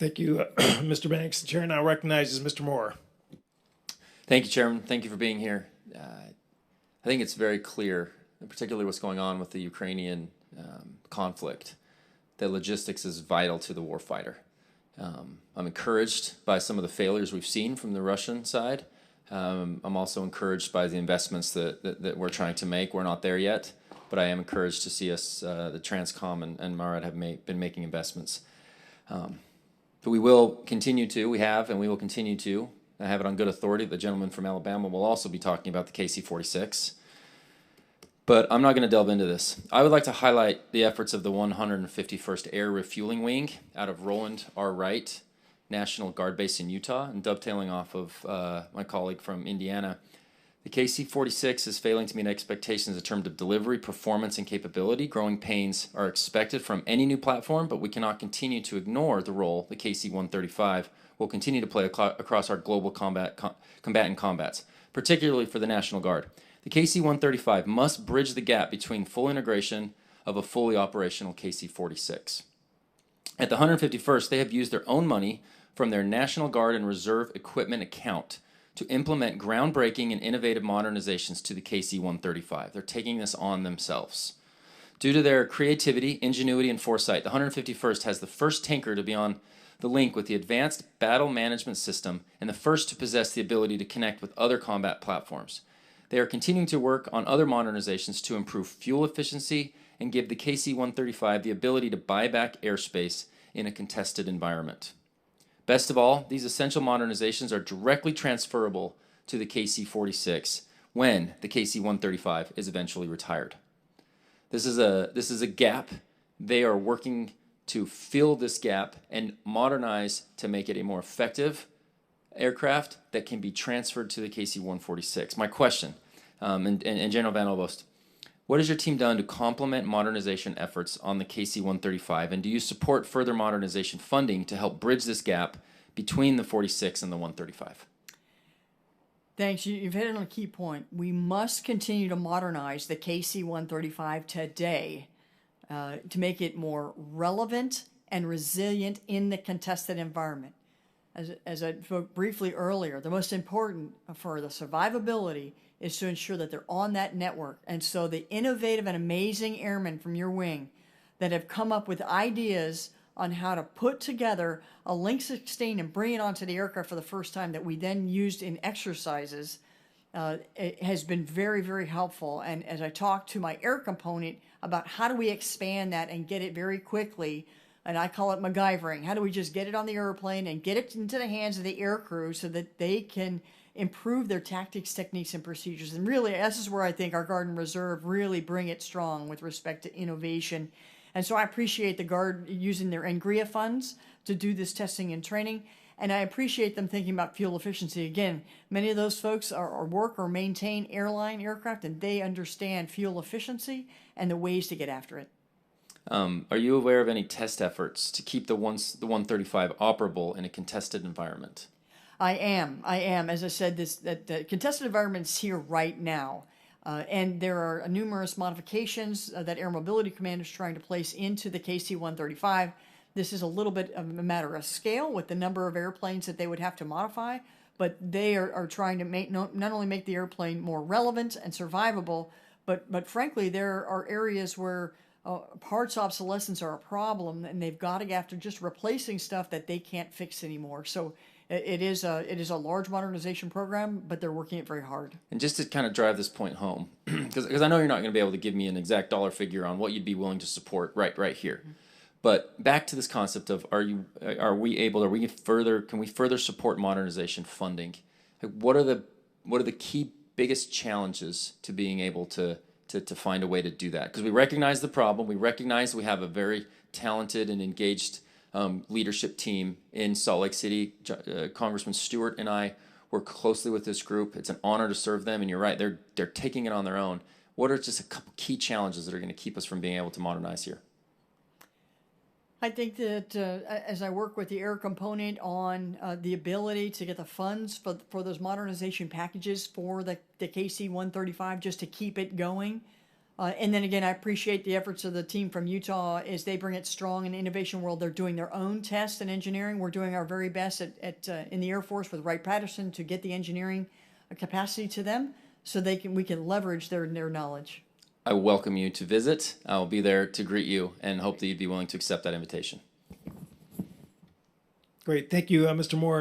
Thank you, Mr. Banks. The chair now recognizes Mr. Moore. Thank you, Chairman. Thank you for being here. I think it's very clear, particularly what's going on with the Ukrainian conflict, that logistics is vital to the warfighter. I'm encouraged by some of the failures we've seen from the Russian side. I'm also encouraged by the investments that we're trying to make. We're not there yet, but I am encouraged to see us, the Transcom and MARAD have been making investments. But we will continue to, we have, and we will continue to. I have it on good authority. The gentleman from Alabama will also be talking about the KC-46. But I'm not going to delve into this. I would like to highlight the efforts of the 151st Air Refueling Wing out of Roland R. Wright National Guard Base in Utah, and dovetailing off of my colleague from Indiana. The KC-46 is failing to meet expectations in terms of delivery, performance, and capability. Growing pains are expected from any new platform, but we cannot continue to ignore the role the KC-135 will continue to play across our global combatant combats, particularly for the National Guard. The KC-135 must bridge the gap between full integration of a fully operational KC-46. At the 151st, they have used their own money from their National Guard and Reserve equipment account to implement groundbreaking and innovative modernizations to the KC-135. They're taking this on themselves. Due to their creativity, ingenuity, and foresight, the 151st has the first tanker to be on the link with the Advanced Battle Management System and the first to possess the ability to connect with other combat platforms. They are continuing to work on other modernizations to improve fuel efficiency and give the KC-135 the ability to buy back airspace in a contested environment. Best of all, these essential modernizations are directly transferable to the KC-46 when the KC-135 is eventually retired. This is a gap. They are working to fill this gap and modernize to make it a more effective aircraft that can be transferred to the KC-146. My question, and General Van Ovost, what has your team done to complement modernization efforts on the KC-135, and do you support further modernization funding to help bridge this gap between the 46 and the 135? Thanks. You've hit on a key point. We must continue to modernize the KC-135 today to make it more relevant and resilient in the contested environment. As I spoke briefly earlier, the most important for the survivability is to ensure that they're on that network. And so the innovative and amazing airmen from your wing that have come up with ideas on how to put together a Link 16 and bring it onto the aircraft for the first time that we then used in exercises it has been very, very helpful. And as I talk to my air component about how do we expand that and get it very quickly, and I call it MacGyvering, how do we just get it on the airplane and get it into the hands of the air crew so that they can improve their tactics, techniques, and procedures. And really, this is where I think our Guard and Reserve really bring it strong with respect to innovation. And so I appreciate the Guard using their NGRIA funds to do this testing and training. And I appreciate them thinking about fuel efficiency. Again, many of those folks work or maintain airline aircraft, and they understand fuel efficiency and the ways to get after it. Are you aware of any test efforts to keep the 135 operable in a contested environment? I am. As I said, the contested environment is here right now. And there are numerous modifications that Air Mobility Command is trying to place into the KC-135. This is a little bit of a matter of scale with the number of airplanes that they would have to modify, but they are trying to not only make the airplane more relevant and survivable, but frankly, there are areas where parts obsolescence are a problem, and they've got to go after just replacing stuff that they can't fix anymore. So it is a large modernization program, but they're working it very hard. And just to kind of drive this point home, because I know you're not going to be able to give me an exact dollar figure on what you'd be willing to support right here. Mm-hmm. But back to this concept of can we further support modernization funding? What are the key biggest challenges to being able to find a way to do that? Because we recognize the problem, we recognize we have a very talented and engaged leadership team in Salt Lake City. Congressman Stewart and I work closely with this group. It's an honor to serve them, and you're right, they're taking it on their own. What are just a couple key challenges that are going to keep us from being able to modernize here? I think that as I work with the air component on the ability to get the funds for those modernization packages for the KC-135 just to keep it going, And then again, I appreciate the efforts of the team from Utah as they bring it strong in the innovation world. They're doing their own tests and engineering. We're doing our very best in the Air Force with Wright-Patterson to get the engineering capacity to them so we can leverage their knowledge. I welcome you to visit. I will be there to greet you and hope that you'd be willing to accept that invitation. Great. Thank you, Mr. Moore.